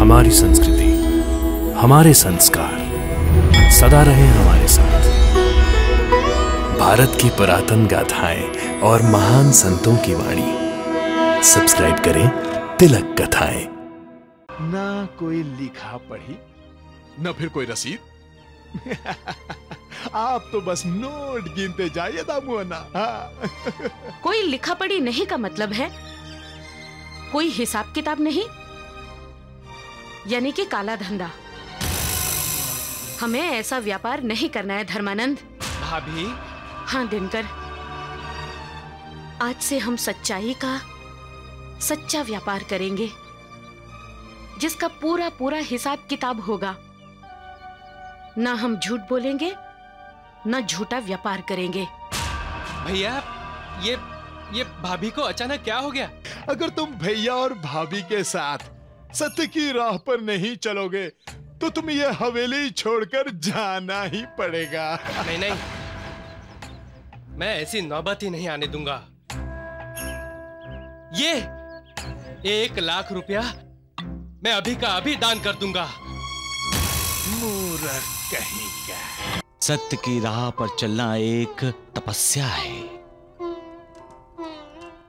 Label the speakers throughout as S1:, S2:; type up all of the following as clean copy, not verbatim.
S1: हमारी संस्कृति, हमारे संस्कार सदा रहे हमारे साथ। भारत की पुरातन गाथाएं और महान संतों की वाणी। सब्सक्राइब करें तिलक कथाएं।
S2: ना कोई लिखा पढ़ी, न फिर कोई रसीद। आप तो बस नोट गिनते जाइए दामुअना।
S3: कोई लिखा पढ़ी नहीं का मतलब है कोई हिसाब किताब नहीं, यानी कि काला धंधा। हमें ऐसा व्यापार नहीं करना है धर्मानंद।
S4: भाभी।
S3: हाँ दिनकर, आज से हम सच्चाई का सच्चा व्यापार करेंगे, जिसका पूरा पूरा हिसाब किताब होगा। ना हम झूठ बोलेंगे, ना झूठा व्यापार करेंगे।
S4: भैया, ये भाभी को अचानक क्या हो गया?
S2: अगर तुम भैया और भाभी के साथ सत्य की राह पर नहीं चलोगे तो तुम ये हवेली छोड़कर जाना ही पड़ेगा।
S4: नहीं, मैं ऐसी नौबत ही नहीं आने दूंगा। ये 1 लाख रुपया मैं अभी का अभी दान कर दूंगा।
S2: मूर्ख कहीं का।
S5: सत्य की राह पर चलना एक तपस्या है।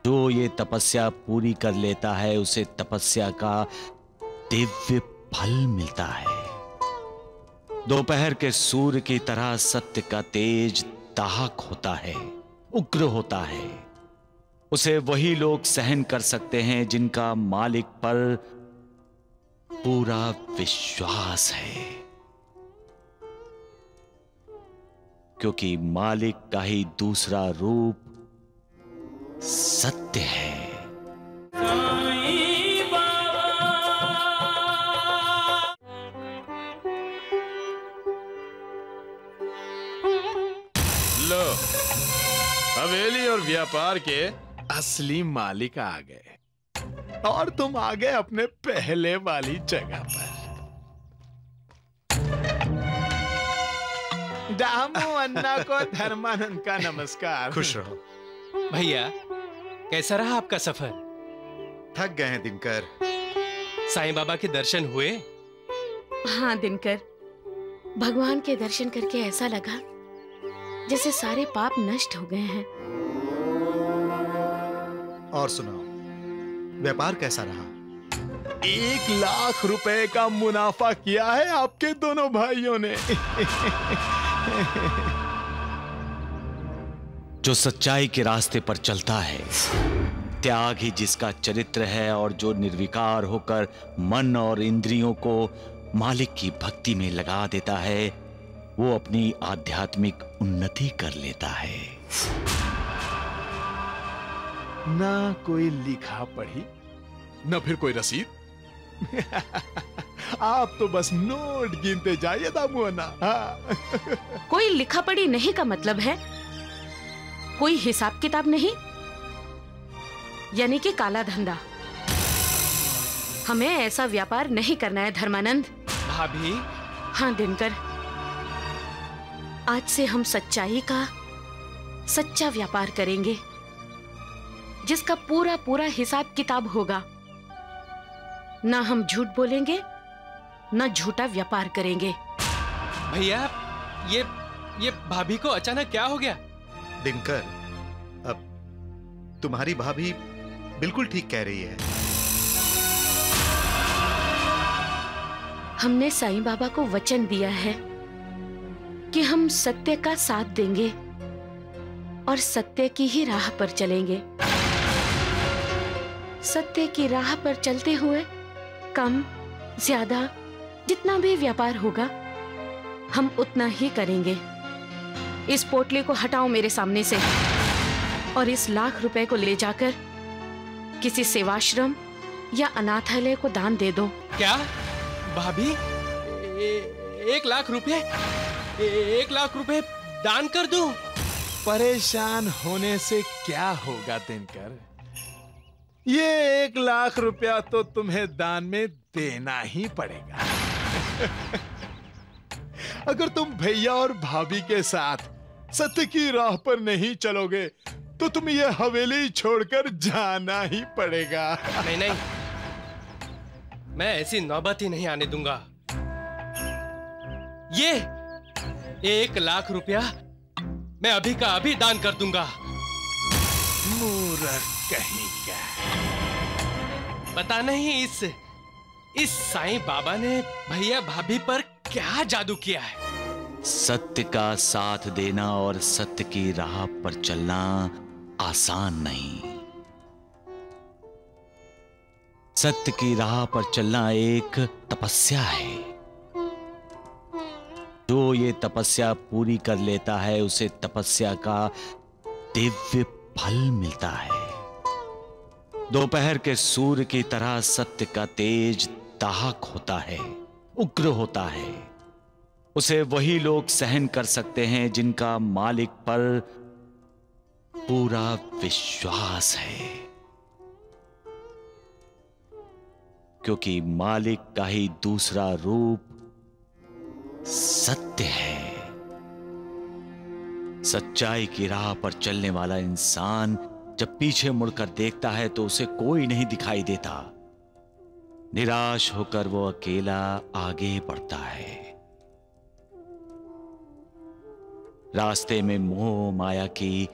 S5: जो ये तपस्या पूरी कर लेता है उसे तपस्या का दिव्य फल मिलता है। दोपहर के सूर्य की तरह सत्य का तेज दाहक होता है, उग्र होता है। उसे वही लोग सहन कर सकते हैं जिनका मालिक पर पूरा विश्वास है, क्योंकि मालिक का ही दूसरा रूप सत्य है।
S2: लो, हवेली और व्यापार के असली मालिक आ गए और तुम आ गए अपने पहले वाली जगह पर। दामू अन्ना को धर्मानंद का नमस्कार।
S6: खुश रहो।
S4: भैया, कैसा रहा आपका सफर?
S6: थक गए हैं दिनकर।
S4: साईं बाबा के दर्शन हुए?
S3: हाँ दिनकर, भगवान के दर्शन करके ऐसा लगा जैसे सारे पाप नष्ट हो गए हैं।
S6: और सुनाओ, व्यापार कैसा रहा?
S2: 1 लाख रुपए का मुनाफा किया है आपके दोनों भाइयों ने।
S5: जो सच्चाई के रास्ते पर चलता है, त्याग ही जिसका चरित्र है, और जो निर्विकार होकर मन और इंद्रियों को मालिक की भक्ति में लगा देता है, वो अपनी आध्यात्मिक उन्नति कर लेता है।
S2: ना कोई लिखा पढ़ी, न फिर कोई रसीद। आप तो बस नोट गिनते जाइए दामुअना।
S3: कोई लिखा पढ़ी नहीं का मतलब है कोई हिसाब किताब नहीं, यानी कि काला धंधा। हमें ऐसा व्यापार नहीं करना है धर्मानंद।
S4: भाभी।
S3: हाँ दिनकर, आज से हम सच्चाई का सच्चा व्यापार करेंगे, जिसका पूरा पूरा हिसाब किताब होगा। ना हम झूठ बोलेंगे, ना झूठा व्यापार करेंगे।
S4: भैया, ये भाभी को अचानक क्या हो गया?
S6: दिनकर, अब तुम्हारी भाभी बिल्कुल ठीक कह रही है।
S3: हमने साईं बाबा को वचन दिया है कि हम सत्य का साथ देंगे और सत्य की ही राह पर चलेंगे। सत्य की राह पर चलते हुए कम ज्यादा जितना भी व्यापार होगा, हम उतना ही करेंगे। इस पोटली को हटाओ मेरे सामने से और इस 1 लाख रुपए को ले जाकर किसी सेवाश्रम या अनाथालय को दान दे दो।
S4: क्या भाभी? 1 लाख रुपए? 1 लाख रुपए दान कर दूं?
S2: परेशान होने से क्या होगा दिनकर? ये 1 लाख रुपया तो तुम्हें दान में देना ही पड़ेगा। अगर तुम भैया और भाभी के साथ सत्य की राह पर नहीं चलोगे तो तुम ये हवेली छोड़कर जाना ही पड़ेगा।
S4: नहीं, मैं ऐसी नौबत ही नहीं आने दूंगा। ये 1 लाख रुपया मैं अभी का अभी दान कर दूंगा।
S2: मूर्ख कहीं का।
S4: पता नहीं इस साईं बाबा ने भैया भाभी पर क्या जादू किया है।
S5: सत्य का साथ देना और सत्य की राह पर चलना आसान नहीं। सत्य की राह पर चलना एक तपस्या है। जो ये तपस्या पूरी कर लेता है उसे तपस्या का दिव्य फल मिलता है। दोपहर के सूर्य की तरह सत्य का तेज दाहक होता है, उग्र होता है। उसे वही लोग सहन कर सकते हैं जिनका मालिक पर पूरा विश्वास है, क्योंकि मालिक का ही दूसरा रूप सत्य है। सच्चाई की राह पर चलने वाला इंसान जब पीछे मुड़कर देखता है तो उसे कोई नहीं दिखाई देता। निराश होकर वो अकेला आगे बढ़ता है। रास्ते में मोह माया की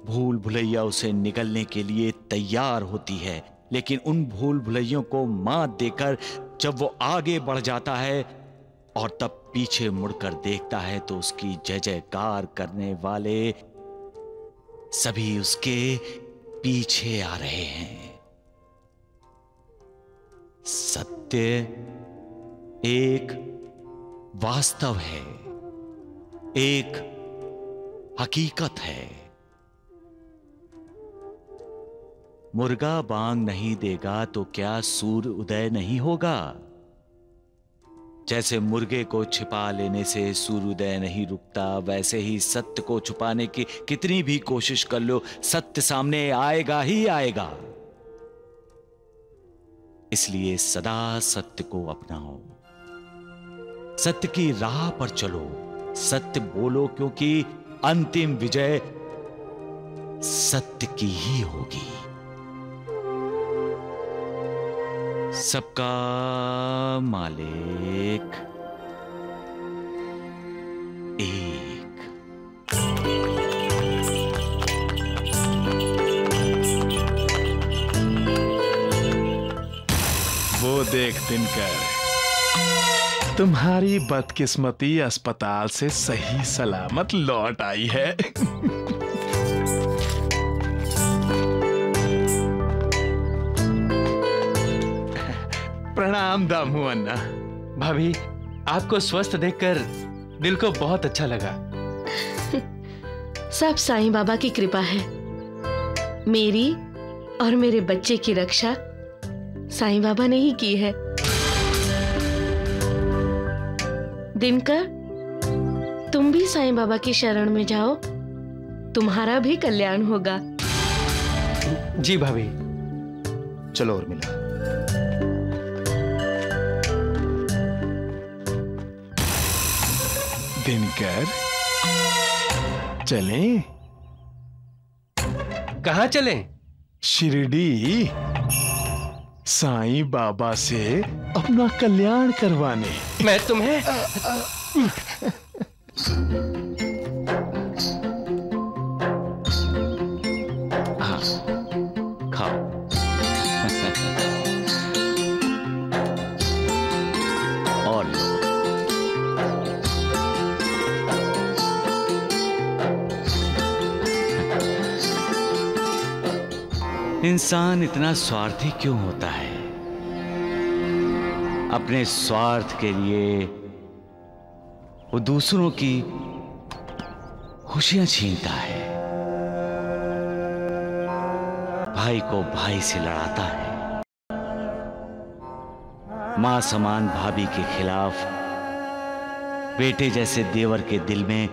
S5: भूल भुलैया उसे निगलने के लिए तैयार होती है, लेकिन उन भूल भुलैयों को मात देकर जब वो आगे बढ़ जाता है और तब पीछे मुड़कर देखता है तो उसकी जय जयकार करने वाले सभी उसके पीछे आ रहे हैं। सत्य एक वास्तव है, एक हकीकत है। मुर्गा बांग नहीं देगा तो क्या सूर्य उदय नहीं होगा? जैसे मुर्गे को छिपा लेने से सूर्योदय नहीं रुकता, वैसे ही सत्य को छुपाने की कितनी भी कोशिश कर लो, सत्य सामने आएगा ही आएगा। इसलिए सदा सत्य को अपनाओ, सत्य की राह पर चलो, सत्य बोलो, क्योंकि अंतिम विजय सत्य की ही होगी। सबका मालिक एक।
S2: वो देख दिनकर, तुम्हारी बदकिस्मती अस्पताल से सही सलामत लौट आई है। प्रणाम दामू अन्ना।
S4: भाभी, आपको स्वस्थ देखकर दिल को बहुत अच्छा लगा।
S3: सब साईं बाबा की कृपा है। मेरी और मेरे बच्चे की रक्षा साईं बाबा ने ही की है। दिनकर, तुम भी साईं बाबा की शरण में जाओ, तुम्हारा भी कल्याण होगा।
S4: जी भाभी।
S6: चलो उर्मिला।
S2: दिनकर, चलें?
S4: कहाँ चलें?
S2: शिरडी, साईं बाबा से अपना कल्याण करवाने।
S4: मैं तुम्हें
S5: हाँ, खाओ। और लो। इंसान इतना स्वार्थी क्यों होता है? अपने स्वार्थ के लिए वो दूसरों की खुशियां छीनता है, भाई को भाई से लड़ाता है, मां समान भाभी के खिलाफ बेटे जैसे देवर के दिल में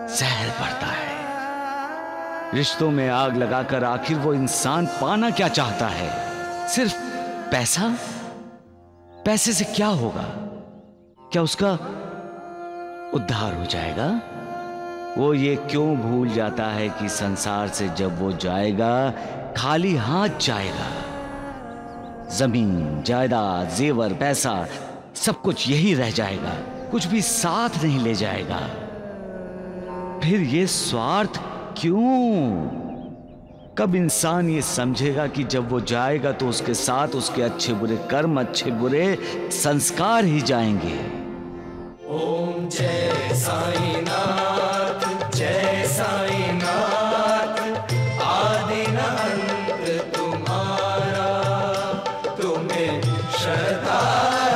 S5: जहर भरता है। रिश्तों में आग लगाकर आखिर वो इंसान पाना क्या चाहता है? सिर्फ पैसा? पैसे से क्या होगा? क्या उसका उद्धार हो जाएगा? वो ये क्यों भूल जाता है कि संसार से जब वो जाएगा खाली हाथ जाएगा? जमीन, जायदाद, जेवर, पैसा, सब कुछ यही रह जाएगा, कुछ भी साथ नहीं ले जाएगा। फिर ये स्वार्थ क्यों? कब इंसान ये समझेगा कि जब वो जाएगा तो उसके साथ उसके अच्छे बुरे कर्म, अच्छे बुरे संस्कार ही जाएंगे।
S7: ओम जय साईनाथ, जय साईनाथ, आदि न अंत तुम्हारा, तुम्हें श्रद्धा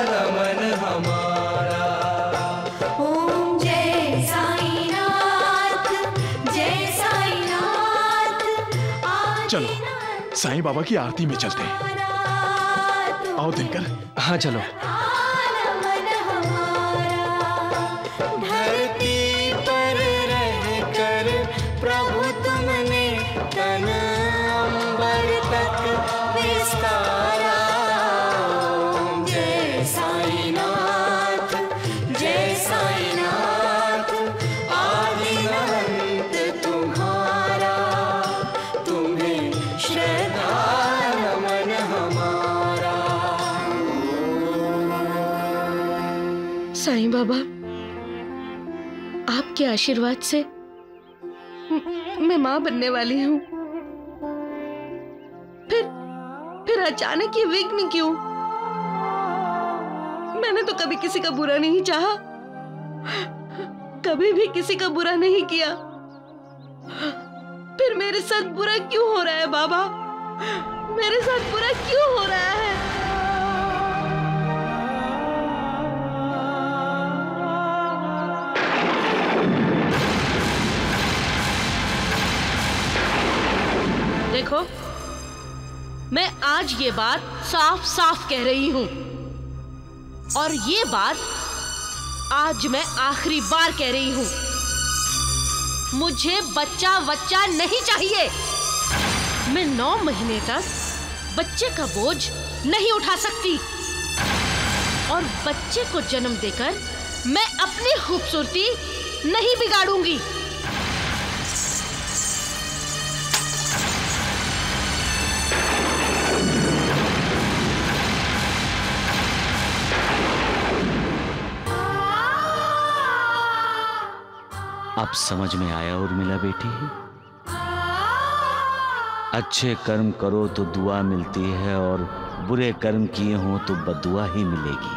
S7: नमन हमारा।
S8: ओम जय साईनाथ, जय साईनाथ,
S2: चलो साईं बाबा की आरती में चलते हैं। आओ दिनकर।
S4: हाँ चलो।
S7: धरती पर रहकर प्रभु तुमने तन अंबर तक विस्तारा। ओम जय साईनाथ, जय साईनाथ, आदि न अंत तुम्हारा, तुम्हें श्रद्धा नमन हमारा।
S3: साईं बाबा, आपके आशीर्वाद से मैं मां बनने वाली हूं। फिर अचानक ये विघ्न क्यों? मैंने तो कभी किसी का बुरा नहीं चाहा, कभी भी किसी का बुरा नहीं किया। फिर मेरे साथ बुरा क्यों हो रहा है बाबा? मेरे साथ बुरा क्यों हो रहा है? देखो, मैं आज ये बात साफ साफ कह रही हूं, और ये बात आज मैं आखिरी बार कह रही हूं। मुझे बच्चा नहीं चाहिए। मैं 9 महीने तक बच्चे का बोझ नहीं उठा सकती, और बच्चे को जन्म देकर मैं अपनी खूबसूरती नहीं बिगाड़ूंगी।
S5: अब समझ में आया उर्मिला बेटी, अच्छे कर्म करो तो दुआ मिलती है, और बुरे कर्म किए हों तो बदुआ ही मिलेगी।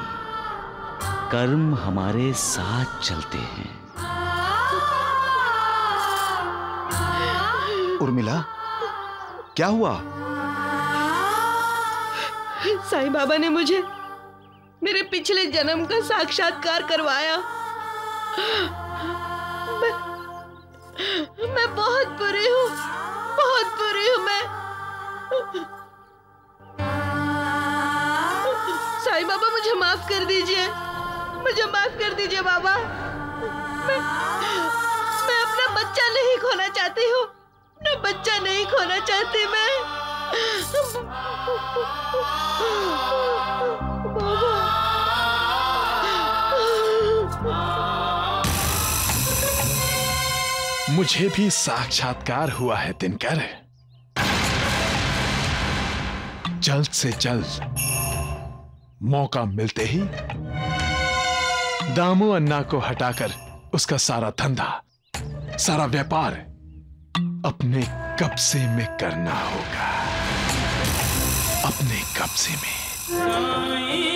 S5: कर्म हमारे साथ चलते हैं।
S6: उर्मिला, क्या हुआ?
S3: साईं बाबा ने मुझे मेरे पिछले जन्म का साक्षात्कार करवाया। मैं बहुत बुरी हूँ, बहुत बुरी हूँ मैं। साईं बाबा, मुझे माफ कर दीजिए, मुझे माफ कर दीजिए बाबा। मैं अपना बच्चा नहीं खोना चाहती हूँ, अपना बच्चा नहीं खोना चाहती मैं। बाबा,
S2: मुझे भी साक्षात्कार हुआ है दिनकर। जल्द से जल्द मौका मिलते ही दामू अन्ना को हटाकर उसका सारा धंधा, सारा व्यापार अपने कब्जे में करना होगा, अपने कब्जे में।